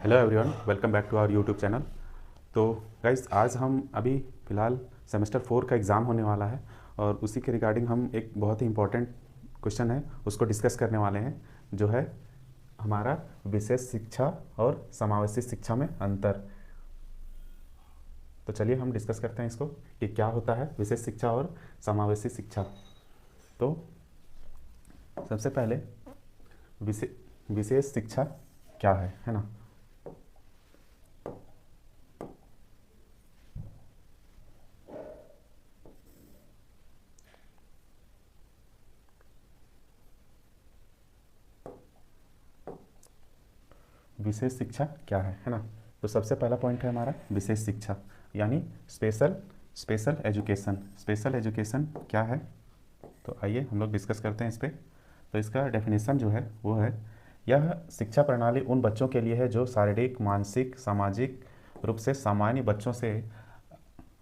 Hello everyone, welcome back to our YouTube channel. तो guys, आज हम अभी फ़िलहाल सेमेस्टर 4 का एग्ज़ाम होने वाला है और उसी के रिगार्डिंग हम एक बहुत ही इम्पोर्टेंट क्वेश्चन है उसको डिस्कस करने वाले हैं, जो है हमारा विशेष शिक्षा और समावेशी शिक्षा में अंतर। तो चलिए हम डिस्कस करते हैं इसको कि क्या होता है विशेष शिक्षा और समावेशी शिक्षा। तो सबसे पहले विशेष शिक्षा क्या है ना। विशेष शिक्षा क्या है ना। तो सबसे पहला पॉइंट है हमारा विशेष शिक्षा, यानी स्पेशल एजुकेशन। स्पेशल एजुकेशन क्या है, तो आइए हम लोग डिस्कस करते हैं इस पर। तो इसका डेफिनेशन जो है वो है, यह शिक्षा प्रणाली उन बच्चों के लिए है जो शारीरिक, मानसिक, सामाजिक रूप से सामान्य बच्चों से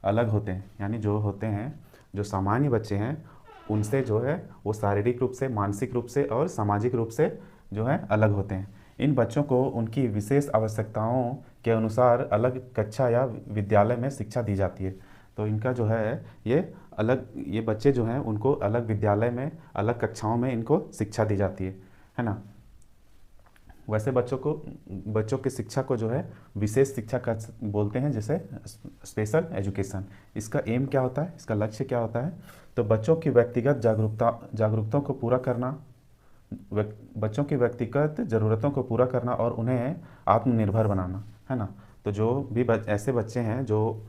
अलग होते हैं। यानी जो होते हैं, जो सामान्य बच्चे हैं, उनसे जो है वो शारीरिक रूप से, मानसिक रूप से और सामाजिक रूप से जो है अलग होते हैं। इन बच्चों को उनकी विशेष आवश्यकताओं के अनुसार अलग कक्षा या विद्यालय में शिक्षा दी जाती है। तो इनका जो है ये बच्चे जो हैं उनको अलग विद्यालय में, अलग कक्षाओं में इनको शिक्षा दी जाती है ना। वैसे बच्चों की शिक्षा को जो है विशेष शिक्षा का बोलते हैं, जैसे स्पेशल एजुकेशन। इसका एम क्या होता है, इसका लक्ष्य क्या होता है, तो बच्चों की व्यक्तिगत जागरूकता को पूरा करना, बच्चों की व्यक्तिगत ज़रूरतों को पूरा करना और उन्हें आत्मनिर्भर बनाना, है ना। तो जो भी ऐसे बच्चे हैं जो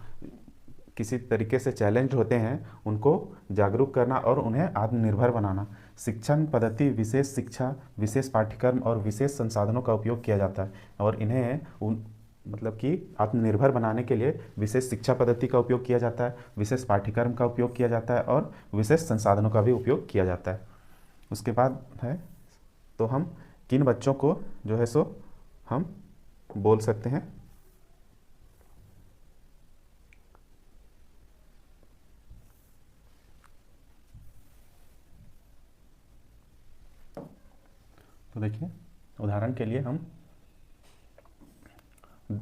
किसी तरीके से चैलेंज होते हैं, उनको जागरूक करना और उन्हें आत्मनिर्भर बनाना। शिक्षण पद्धति विशेष शिक्षा, विशेष पाठ्यक्रम और विशेष संसाधनों का उपयोग किया जाता है और इन्हें मतलब कि आत्मनिर्भर बनाने के लिए विशेष शिक्षा पद्धति का उपयोग किया जाता है, विशेष पाठ्यक्रम का उपयोग किया जाता है और विशेष संसाधनों का भी उपयोग किया जाता है। उसके बाद है, तो हम किन बच्चों को जो है सो हम बोल सकते हैं। तो देखिए, उदाहरण के लिए हम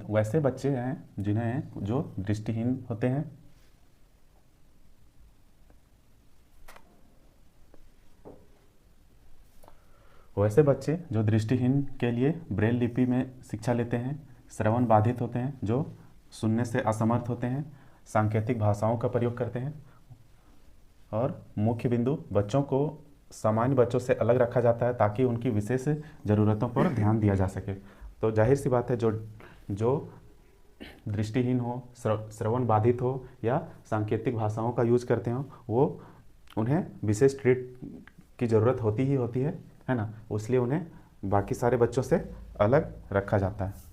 वैसे बच्चे हैं जिन्हें जो दृष्टिहीन होते हैं, वैसे बच्चे जो दृष्टिहीन के लिए ब्रेल लिपि में शिक्षा लेते हैं, श्रवण बाधित होते हैं जो सुनने से असमर्थ होते हैं, सांकेतिक भाषाओं का प्रयोग करते हैं, और मुख्य बिंदु बच्चों को सामान्य बच्चों से अलग रखा जाता है ताकि उनकी विशेष ज़रूरतों पर ध्यान दिया जा सके। तो जाहिर सी बात है, जो दृष्टिहीन हो, श्रवण बाधित हो या सांकेतिक भाषाओं का यूज करते हो, वो उन्हें विशेष ट्रीट की ज़रूरत होती ही होती है ना। इसलिए उन्हें बाकी सारे बच्चों से अलग रखा जाता है।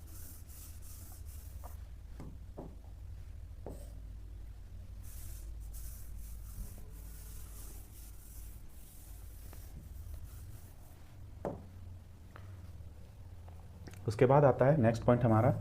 उसके बाद आता है नेक्स्ट पॉइंट हमारा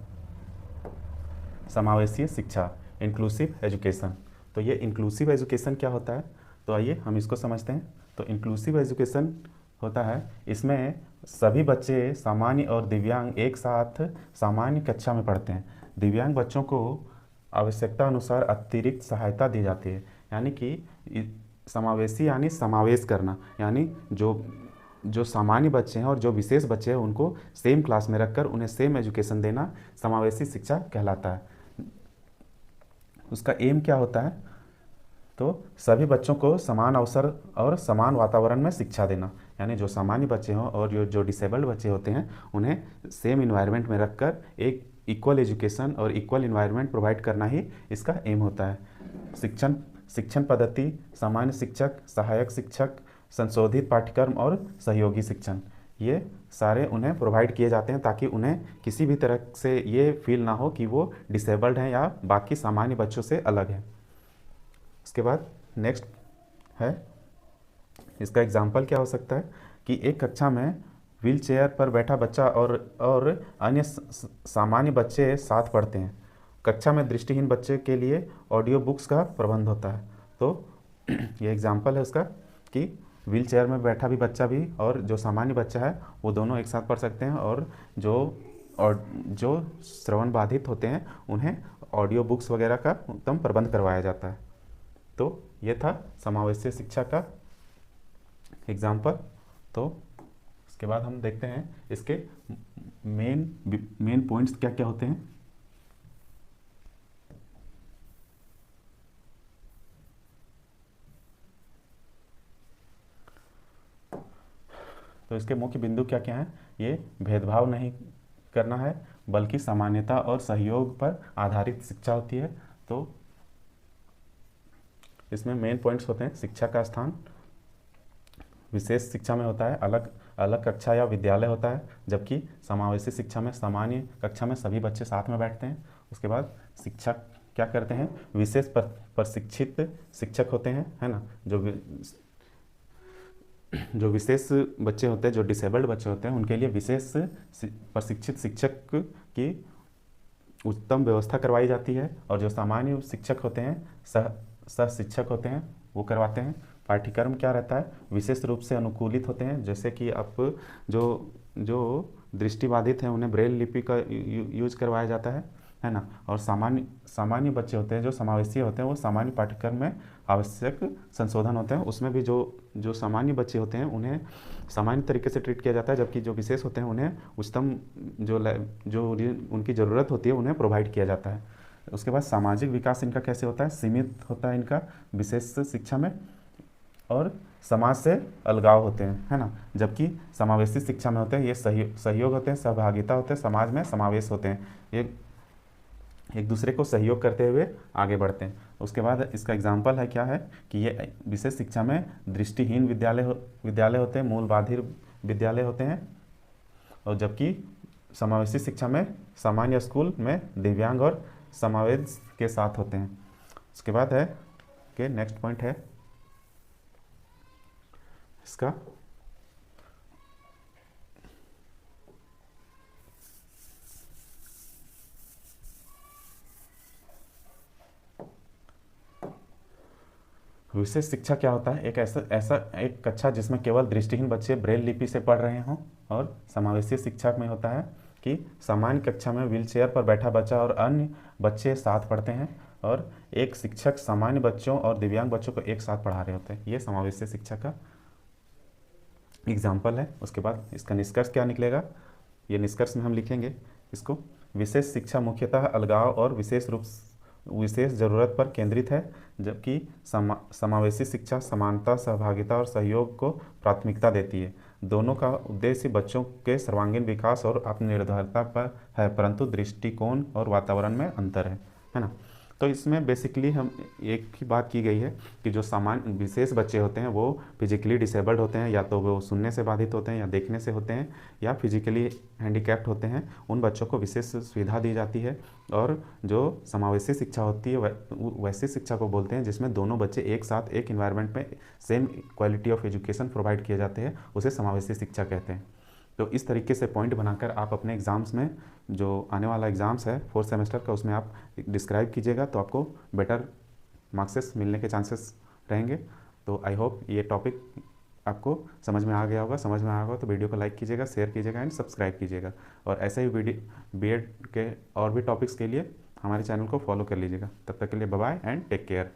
समावेशी शिक्षा, इंक्लूसिव एजुकेशन। तो ये इंक्लूसिव एजुकेशन क्या होता है, तो आइए हम इसको समझते हैं। तो इंक्लूसिव एजुकेशन होता है, इसमें सभी बच्चे सामान्य और दिव्यांग एक साथ सामान्य कक्षा में पढ़ते हैं। दिव्यांग बच्चों को आवश्यकता अनुसार अतिरिक्त सहायता दी जाती है। यानी कि समावेशी यानी समावेश करना, यानी जो सामान्य बच्चे हैं और जो विशेष बच्चे हैं उनको सेम क्लास में रखकर उन्हें सेम एजुकेशन देना समावेशी शिक्षा कहलाता है। उसका एम क्या होता है, तो सभी बच्चों को समान अवसर और समान वातावरण में शिक्षा देना। यानी जो सामान्य बच्चे हों और जो डिसेबल्ड बच्चे होते हैं उन्हें सेम इन्वायरमेंट में रखकर एक इक्वल एजुकेशन और इक्वल इन्वायरमेंट प्रोवाइड करना ही इसका एम होता है। शिक्षण पद्धति सामान्य शिक्षक, सहायक शिक्षक, संशोधित पाठ्यक्रम और सहयोगी शिक्षण, ये सारे उन्हें प्रोवाइड किए जाते हैं ताकि उन्हें किसी भी तरह से ये फील ना हो कि वो डिसेबल्ड हैं या बाकी सामान्य बच्चों से अलग हैं। उसके बाद नेक्स्ट है, इसका एग्जाम्पल क्या हो सकता है कि एक कक्षा में व्हील चेयर पर बैठा बच्चा और अन्य सामान्य बच्चे साथ पढ़ते हैं। कक्षा में दृष्टिहीन बच्चे के लिए ऑडियो बुक्स का प्रबंध होता है। तो ये एग्जाम्पल है उसका कि व्हील चेयर में बैठा भी बच्चा भी और जो सामान्य बच्चा है वो दोनों एक साथ पढ़ सकते हैं, और जो और जो श्रवण बाधित होते हैं उन्हें ऑडियो बुक्स वगैरह का उत्तम प्रबंध करवाया जाता है। तो ये था समावेशी शिक्षा का एग्जाम्पल। तो इसके बाद हम देखते हैं इसके मेन पॉइंट्स क्या क्या होते हैं। तो इसके मुख्य बिंदु क्या क्या हैं। ये भेदभाव नहीं करना है बल्कि समानता और सहयोग पर आधारित शिक्षा होती है। तो इसमें मेन पॉइंट्स होते हैं, शिक्षा का स्थान विशेष शिक्षा में होता है, अलग अलग कक्षा या विद्यालय होता है, जबकि समावेशी शिक्षा में सामान्य कक्षा में सभी बच्चे साथ में बैठते हैं। उसके बाद शिक्षक क्या करते हैं, विशेष प्रशिक्षित शिक्षक होते हैं, है ना, जो विशेष बच्चे होते हैं, जो डिसेबल्ड बच्चे होते हैं, उनके लिए विशेष प्रशिक्षित शिक्षक की उत्तम व्यवस्था करवाई जाती है। और जो सामान्य शिक्षक होते हैं, सह शिक्षक होते हैं, वो करवाते हैं। पाठ्यक्रम क्या रहता है, विशेष रूप से अनुकूलित होते हैं, जैसे कि आप जो दृष्टिबाधित हैं उन्हें ब्रेल लिपि का यूज करवाया जाता है ना। और सामान्य बच्चे होते हैं, जो समावेशी होते हैं, वो सामान्य पाठ्यक्रम में आवश्यक संशोधन होते हैं, उसमें भी जो सामान्य बच्चे होते हैं उन्हें सामान्य तरीके से ट्रीट किया जाता है, जबकि जो विशेष होते हैं उन्हें उच्चतम जो उनकी ज़रूरत होती है उन्हें प्रोवाइड किया जाता है। उसके बाद सामाजिक विकास इनका कैसे होता है, सीमित होता है इनका विशेष शिक्षा में, और समाज से अलगाव होते हैं, है ना, जबकि समावेशी शिक्षा में होते हैं ये सहयोग होते हैं, सहभागिता होते हैं, समाज में समावेश होते हैं, ये एक दूसरे को सहयोग करते हुए आगे बढ़ते हैं। उसके बाद इसका एग्जाम्पल है क्या है कि ये विशेष शिक्षा में दृष्टिहीन विद्यालय होते हैं, मूल बाधिर विद्यालय होते हैं, और जबकि समावेशी शिक्षा में सामान्य स्कूल में दिव्यांग और समावेश के साथ होते हैं। उसके बाद है कि नेक्स्ट पॉइंट है इसका विशेष शिक्षा क्या होता है, एक ऐसा एक कक्षा जिसमें केवल दृष्टिहीन बच्चे ब्रेल लिपि से पढ़ रहे हों। और समावेशी शिक्षा में होता है कि सामान्य कक्षा में व्हीलचेयर पर बैठा बच्चा और अन्य बच्चे साथ पढ़ते हैं, और एक शिक्षक सामान्य बच्चों और दिव्यांग बच्चों को एक साथ पढ़ा रहे होते हैं। ये समावेशी शिक्षा का एग्जाम्पल है। उसके बाद इसका निष्कर्ष क्या निकलेगा, ये निष्कर्ष में हम लिखेंगे इसको, विशेष शिक्षा मुख्यतः अलगाव और विशेष ज़रूरत पर केंद्रित है, जबकि समावेशी शिक्षा समानता, सहभागिता और सहयोग को प्राथमिकता देती है। दोनों का उद्देश्य बच्चों के सर्वांगीण विकास और आत्मनिर्भरता पर है, परंतु दृष्टिकोण और वातावरण में अंतर है ना। तो इसमें बेसिकली हम एक ही बात की गई है कि जो सामान्य विशेष बच्चे होते हैं वो फिजिकली डिसेबल्ड होते हैं, या तो वो सुनने से बाधित होते हैं, या देखने से होते हैं, या फिजिकली हैंडीकैप्ड होते हैं, उन बच्चों को विशेष सुविधा दी जाती है। और जो समावेशी शिक्षा होती है वैसी शिक्षा को बोलते हैं जिसमें दोनों बच्चे एक साथ एक इन्वायरमेंट में same quality of education provide किए जाते हैं, उसे समावेशी शिक्षा कहते हैं। तो इस तरीके से पॉइंट बनाकर आप अपने एग्ज़ाम्स में, जो आने वाला एग्ज़ाम्स है 4th सेमेस्टर का, उसमें आप डिस्क्राइब कीजिएगा तो आपको बेटर मार्क्सेस मिलने के चांसेस रहेंगे। तो आई होप ये टॉपिक आपको समझ में आ गया होगा। समझ में आया होगा तो वीडियो को लाइक कीजिएगा, शेयर कीजिएगा एंड सब्सक्राइब कीजिएगा। और ऐसे ही बीएड के और भी टॉपिक्स के लिए हमारे चैनल को फॉलो कर लीजिएगा। तब तक के लिए bye bye and take care.